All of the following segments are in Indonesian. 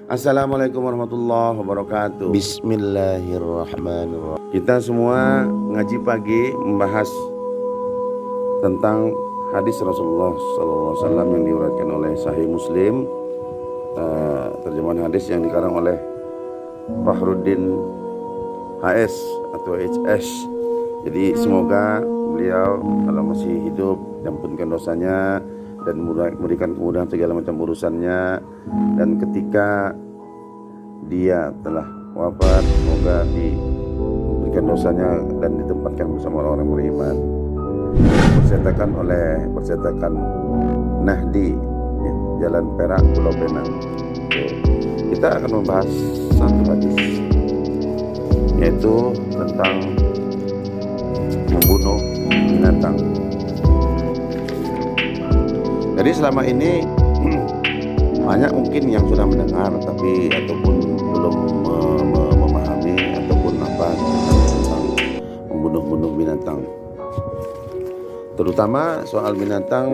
Assalamualaikum warahmatullahi wabarakatuh. Bismillahirrahmanirrahim. Kita semua ngaji pagi membahas tentang hadis Rasulullah SAW yang diriwayatkan oleh Sahih Muslim, terjemahan hadis yang dikarang oleh Fakhruddin HS atau HS. Jadi semoga beliau kalau masih hidup diampunkan dosanya dan memberikan kemudahan segala macam urusannya, dan ketika dia telah wafat semoga diberikan dosanya dan ditempatkan bersama orang-orang beriman. Percetakan oleh percetakan Nahdi, Jalan Perak, Pulau Penang. Kita akan membahas satu hadis, yaitu tentang membunuh binatang. Jadi selama ini banyak mungkin yang sudah mendengar tapi ataupun belum memahami ataupun apa tentang membunuh binatang. Terutama soal binatang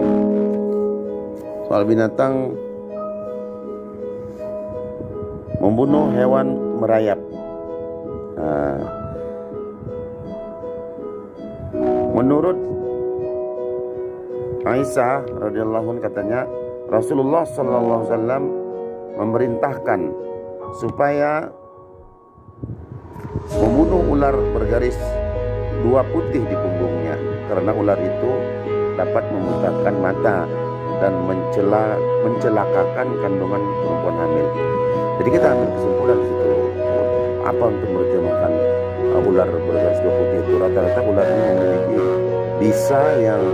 membunuh hewan merayap. Menurut Aisyah radhiyallahu anha katanya, Rasulullah sallallahu alaihi wasallam memerintahkan supaya membunuh ular bergaris dua putih di punggungnya, karena ular itu dapat membutakan mata dan mencelakakan kandungan perempuan hamil. Jadi kita ambil kesimpulan di situ, apa untuk menerjemahkan ular bergaris dua putih itu? Rata-rata ular ini memiliki bisa yang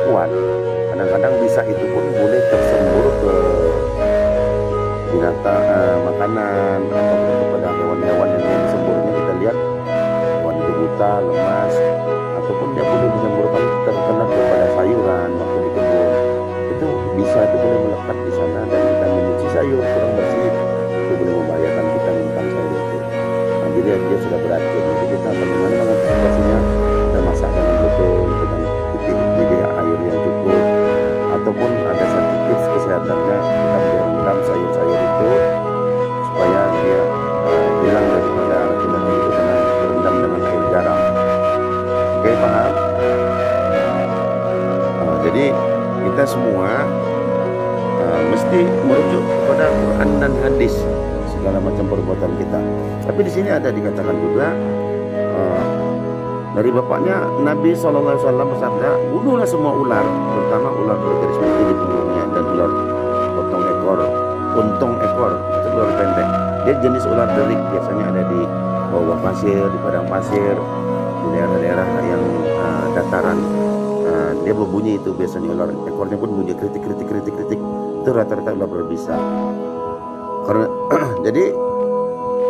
kuat. Kadang-kadang bisa itu pun boleh tersembur ke binatang makanan atau kepada hewan-hewan yang semburnya kita lihat hewan itu buta, lemas, ataupun dia boleh menyemburkan terkena kepada sayuran waktu di kebun. Itu bisa itu boleh melekat di sana dan kita menyuci sayur kurang bersih, itu boleh membahayakan kita makan sayur itu. Nah, jadi dia sudah beracun. Jadi kita bagaimana mengantisipasinya? Kita masak dengan betul dengan jadi air yang cukup, ataupun ada satu tips kesehatannya, kita berendam sayur-sayur itu supaya dia hilang daripada racun-racun itu karena berendam dengan air garam. Oke, paham? Jadi kita semua mesti merujuk kepada Quran dan hadis segala macam perbuatan kita. Tapi di sini ada dikatakan juga dari bapaknya Nabi SAW bersabda, bunuhlah semua ular, terutama ular bergaris putih di punggungnya dan ular untung ekor, itu ular pendek. Dia jenis ular derik, biasanya ada di bawah pasir, di padang pasir, di daerah-daerah yang dataran. Dia berbunyi itu biasanya ular, ekornya pun bunyi kritik. Itu rata-rata ular berbisa. Karena jadi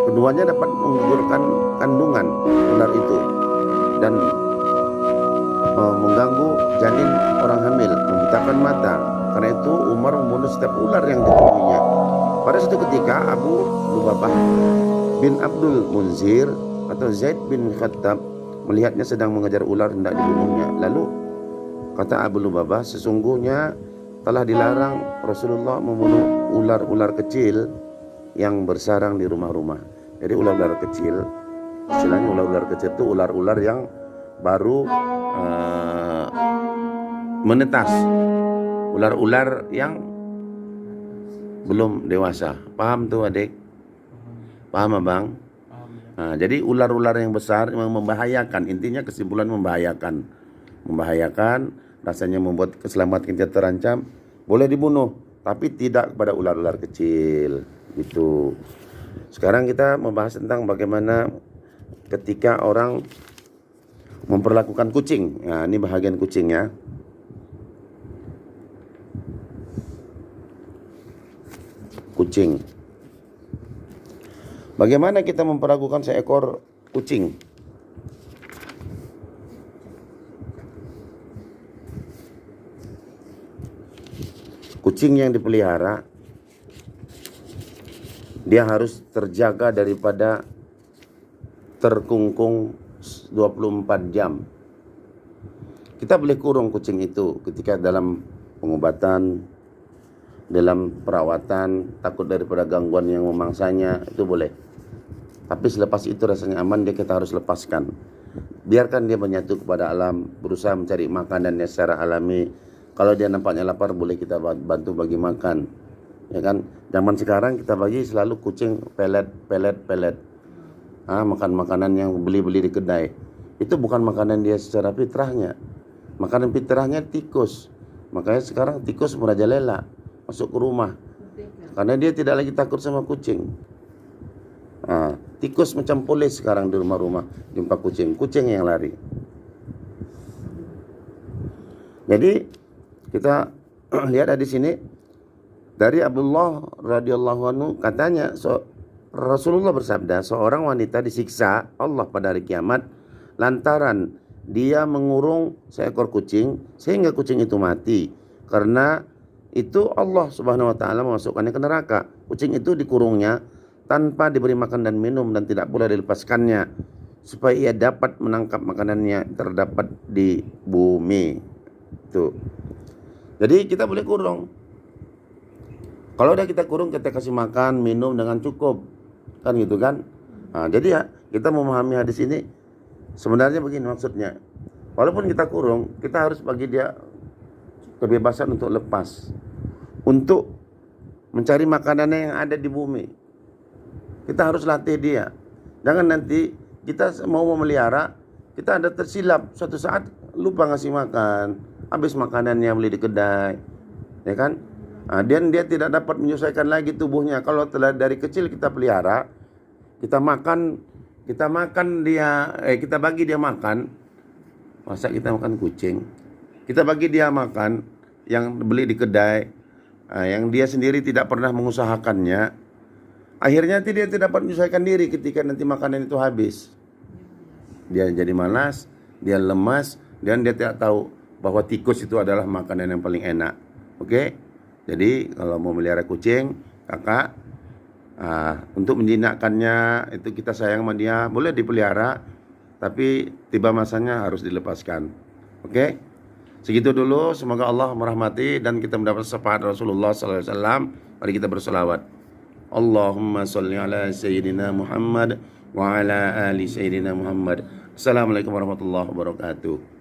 keduanya dapat menggugurkan kandungan ular itu dan mengganggu janin orang hamil, membutakan mata. Karena itu Umar membunuh setiap ular yang ditemuinya. Pada suatu ketika Abu Lubabah bin Abdul Munzir atau Zaid bin Khattab melihatnya sedang mengejar ular hendak dibunuhnya. Lalu kata Abu Lubabah, sesungguhnya telah dilarang Rasulullah membunuh ular-ular kecil yang bersarang di rumah-rumah. Jadi ular-ular kecil, istilahnya ular-ular kecil itu ular-ular yang baru menetas, ular-ular yang belum dewasa. Paham tuh adik? Paham abang? Nah, jadi ular-ular yang besar memang membahayakan. Intinya kesimpulan membahayakan, rasanya membuat keselamatan kita terancam. Boleh dibunuh, tapi tidak kepada ular-ular kecil. Gitu. Sekarang kita membahas tentang bagaimana ketika orang memperlakukan kucing. Nah, ini bahagian kucingnya. Kucing. Bagaimana kita memperlakukan seekor kucing? Kucing yang dipelihara, dia harus terjaga daripada terkungkung 24 jam. Kita boleh kurung kucing itu ketika dalam pengobatan dalam perawatan, takut daripada gangguan yang memangsanya, itu boleh. Tapi selepas itu rasanya aman, kita harus lepaskan. Biarkan dia menyatu kepada alam, berusaha mencari makanannya secara alami. Kalau dia nampaknya lapar, boleh kita bantu bagi makan. Ya kan? Zaman sekarang kita bagi selalu kucing pelet. Makan makanan yang beli-beli di kedai. Itu bukan makanan dia secara fitrahnya. Makanan fitrahnya tikus. Makanya sekarang tikus merajalela masuk ke rumah. Karena dia tidak lagi takut sama kucing. Tikus macam polis sekarang di rumah-rumah, jumpa kucing yang lari. Jadi kita lihat di sini dari Abdullah radhiyallahu anhu, katanya Rasulullah bersabda, seorang wanita disiksa Allah pada hari kiamat lantaran dia mengurung seekor kucing sehingga kucing itu mati. Karena itu Allah Subhanahu wa taala memasukkannya ke neraka. Kucing itu dikurungnya tanpa diberi makan dan minum dan tidak pula dilepaskannya supaya ia dapat menangkap makanannya terdapat di bumi. Tuh. Jadi kita boleh kurung. Kalau udah kita kurung, kita kasih makan, minum dengan cukup. Kan gitu kan? Jadi ya, kita memahami hadis ini sebenarnya begini maksudnya. Walaupun kita kurung, kita harus bagi dia kebebasan untuk lepas. Untuk mencari makanannya yang ada di bumi. Kita harus latih dia. Jangan nanti kita mau memelihara, kita ada tersilap. Suatu saat lupa ngasih makan. Habis makanannya beli di kedai. Ya kan? Dan dia tidak dapat menyesuaikan lagi tubuhnya. Kalau telah dari kecil kita pelihara, kita bagi dia makan. Masa kita makan kucing? Kita bagi dia makan yang beli di kedai, yang dia sendiri tidak pernah mengusahakannya. Akhirnya dia tidak dapat menyesuaikan diri ketika nanti makanan itu habis. Dia jadi malas, dia lemas, dan dia tidak tahu bahwa tikus itu adalah makanan yang paling enak. Oke? Jadi kalau mau melihara kucing, kakak, untuk menjinakkannya, itu kita sayang sama dia, boleh dipelihara, tapi tiba masanya harus dilepaskan. Oke? Segitu dulu, semoga Allah merahmati dan kita mendapat syafaat Rasulullah SAW. Mari kita berselawat. Allahumma salli ala Sayyidina Muhammad wa ala ali Sayyidina Muhammad. Assalamualaikum warahmatullahi wabarakatuh.